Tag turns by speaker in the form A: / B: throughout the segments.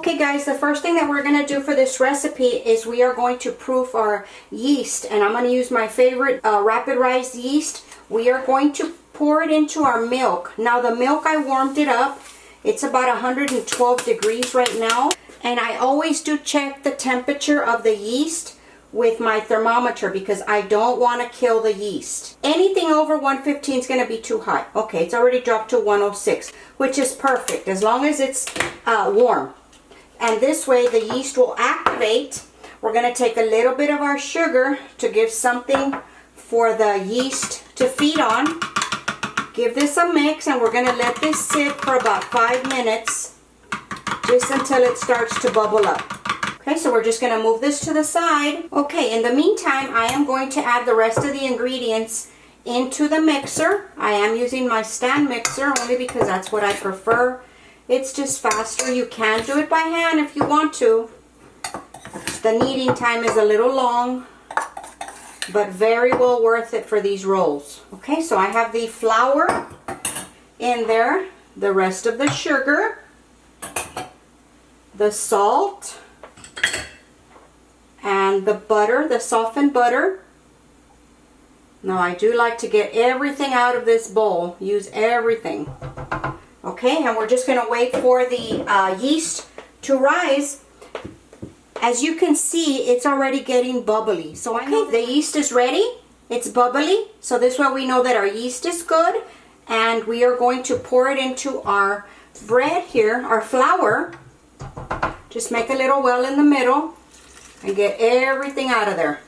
A: Okay guys, the first thing that we're going to do for this recipe is we are going to proof our yeast, and I'm going to use my favorite rapid rise yeast. We are going to pour it into our milk. Now the milk, I warmed it up. It's about 112 degrees right now, and I always do check the temperature of the yeast with my thermometer because I don't want to kill the yeast. Anything over 115 is going to be too hot. Okay, it's already dropped to 106, which is perfect as long as it's warm. And this way the yeast will activate. We're going to take a little bit of our sugar to give something for the yeast to feed on. Give this a mix, and we're going to let this sit for about 5 minutes, just until it starts to bubble up. Okay, so we're just going to move this to the side. Okay, in the meantime, I am going to add the rest of the ingredients into the mixer. I am using my stand mixer only because that's what I prefer. It's just faster. You can do it by hand if you want to. The kneading time is a little long, but very well worth it for these rolls. Okay, so I have the flour in there, the rest of the sugar, the salt, and the butter, the softened butter. Now I do like to get everything out of this bowl, use everything. Okay, and we're just going to wait for the yeast to rise. As you can see, it's already getting bubbly. So I know the yeast is ready. It's bubbly. So this way we know that our yeast is good. And we are going to pour it into our bread here, our flour. Just make a little well in the middle and get everything out of there.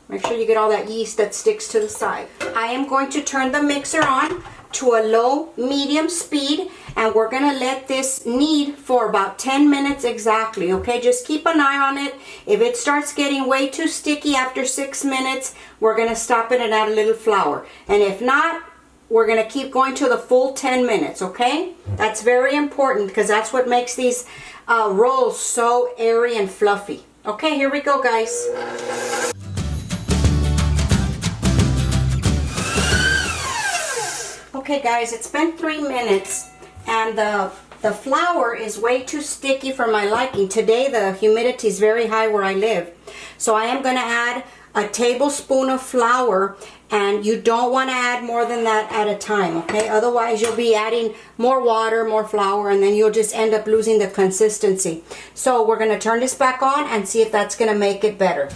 A: Make sure you get all that yeast that sticks to the side. I am going to turn the mixer on to a low medium speed, and we're going to let this knead for about 10 minutes exactly. Okay, just keep an eye on it. If it starts getting way too sticky after 6 minutes, we're going to stop it and add a little flour. And if not, we're going to keep going to the full 10 minutes. Okay, that's very important because that's what makes these rolls so airy and fluffy. Okay, here we go, guys. Okay guys, it's been 3 minutes, and the flour is way too sticky for my liking. Today the humidity is very high where I live. So I am going to add a tablespoon of flour, and you don't want to add more than that at a time, okay? Otherwise you'll be adding more water, more flour, and then you'll just end up losing the consistency. So we're going to turn this back on and see if that's going to make it better.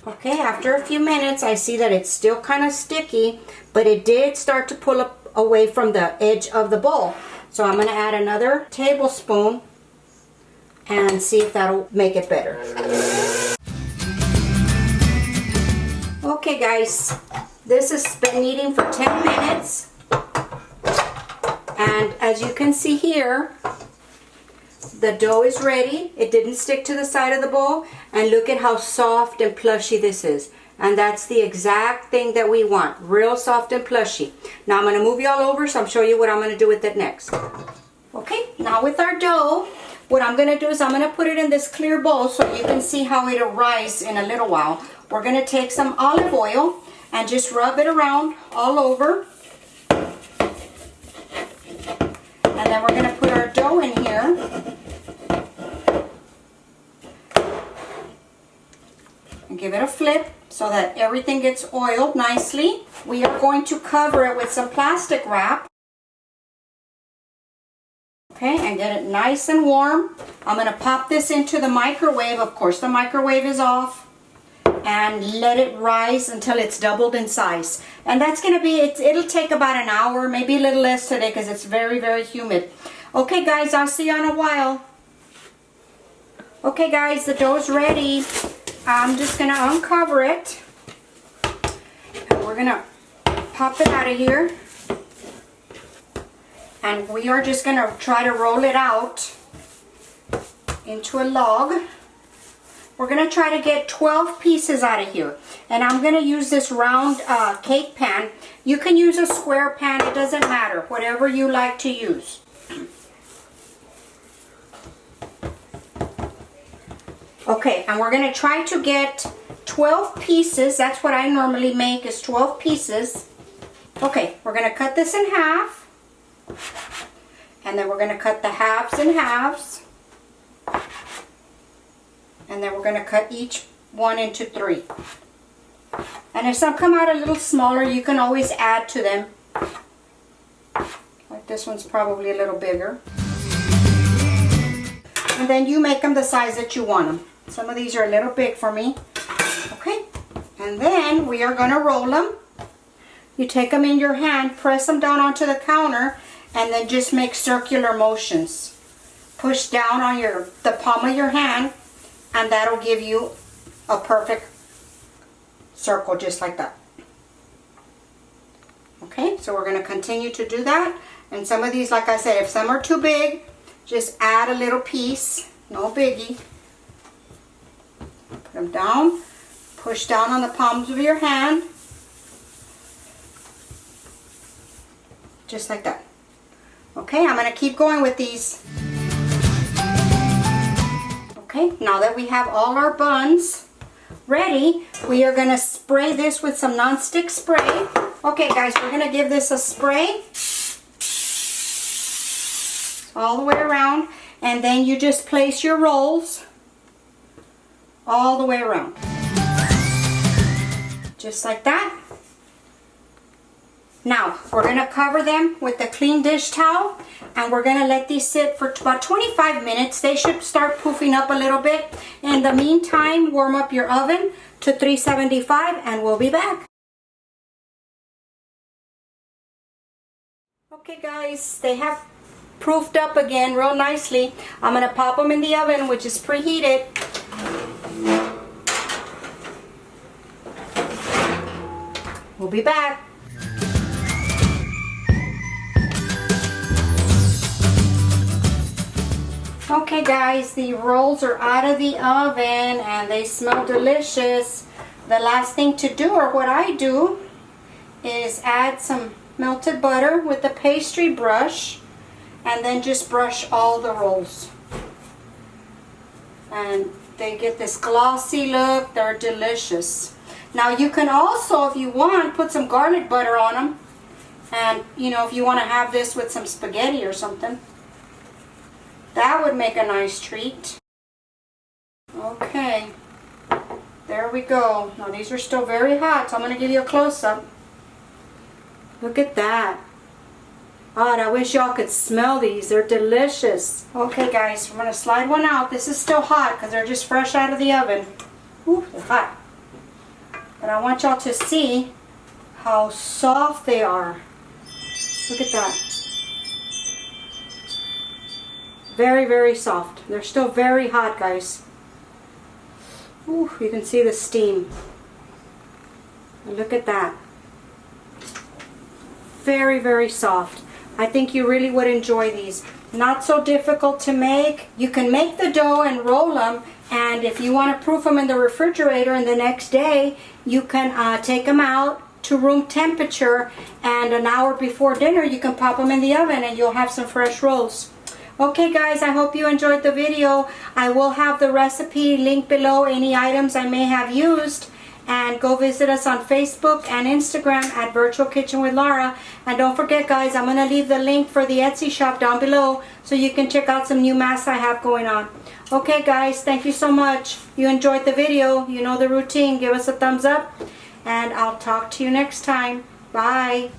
A: Okay, after a few minutes, I see that it's still kind of sticky, but it did start to pull up away from the edge of the bowl. So I'm going to add another tablespoon and see if that'll make it better. Okay guys, this has been kneading for 10 minutes. And as you can see here, the dough is ready. It didn't stick to the side of the bowl, and look at how soft and plushy this is. And that's the exact thing that we want, real soft and plushy. Now I'm going to move you all over, so I'm showing you what I'm going to do with it next. Okay, now with our dough, what I'm going to do is I'm going to put it in this clear bowl so you can see how it'll rise in a little while. We're going to take some olive oil and just rub it around all over. And then we're going to put our dough in here. And give it a flip so that everything gets oiled nicely. We are going to cover it with some plastic wrap. Okay, and get it nice and warm. I'm going to pop this into the microwave. Of course, the microwave is off. And let it rise until it's doubled in size. And that's going to be, it'll take about an hour, maybe a little less today because it's very, very humid. Okay guys, I'll see you in a while. Okay guys, the dough's ready. I'm just going to uncover it. And we're going to pop it out of here. And we are just going to try to roll it out into a log. We're going to try to get 12 pieces out of here. And I'm going to use this round cake pan. You can use a square pan, it doesn't matter. Whatever you like to use. Okay, and we're going to try to get 12 pieces. That's what I normally make, is 12 pieces. Okay, we're going to cut this in half. And then we're going to cut the halves in halves. And then we're going to cut each one into 3. And if some come out a little smaller, you can always add to them. Like this one's probably a little bigger. And then you make them the size that you want them. Some of these are a little big for me. Okay. And then we are going to roll them. You take them in your hand, press them down onto the counter, and then just make circular motions. Push down on the palm of your hand, and that'll give you a perfect circle just like that. Okay, so we're going to continue to do that. And some of these, like I said, if some are too big, just add a little piece. No biggie. Put them down. Push down on the palms of your hand. Just like that. Okay, I'm going to keep going with these. Okay, now that we have all our buns ready, we are going to spray this with some non-stick spray. Okay guys, we're going to give this a spray all the way around, and then you just place your rolls all the way around. Just like that. Now, we're going to cover them with a clean dish towel, and we're going to let these sit for about 25 minutes. They should start poofing up a little bit. In the meantime, warm up your oven to 375, and we'll be back. Okay guys, they have proofed up again real nicely. I'm going to pop them in the oven, which is preheated. We'll be back. Okay guys, the rolls are out of the oven and they smell delicious. The last thing to do, or what I do, is add some melted butter with a pastry brush, and then just brush all the rolls. And they get this glossy look. They're delicious. Now you can also, if you want, put some garlic butter on them. And you know, if you want to have this with some spaghetti or something, that would make a nice treat. Okay, there we go. Now these are still very hot, so I'm going to give you a close-up. Look at that. Oh, and I wish y'all could smell these. They're delicious. Okay guys, we're going to slide one out. This is still hot because they're just fresh out of the oven. Ooh, they're hot. But I want y'all to see how soft they are. Look at that. Very, very soft. They're still very hot, guys. Ooh, you can see the steam. And look at that. Very, very soft. I think you really would enjoy these. Not so difficult to make. You can make the dough and roll them, and if you want to proof them in the refrigerator, and the next day you can take them out to room temperature, and an hour before dinner you can pop them in the oven and you'll have some fresh rolls. Okay guys, I hope you enjoyed the video. I will have the recipe linked below, any items I may have used. And go visit us on Facebook and Instagram at Virtual Kitchen with Laura. And don't forget guys, I'm going to leave the link for the Etsy shop down below so you can check out some new masks I have going on. Okay guys, thank you so much. You enjoyed the video, you know the routine. Give us a thumbs up and I'll talk to you next time. Bye.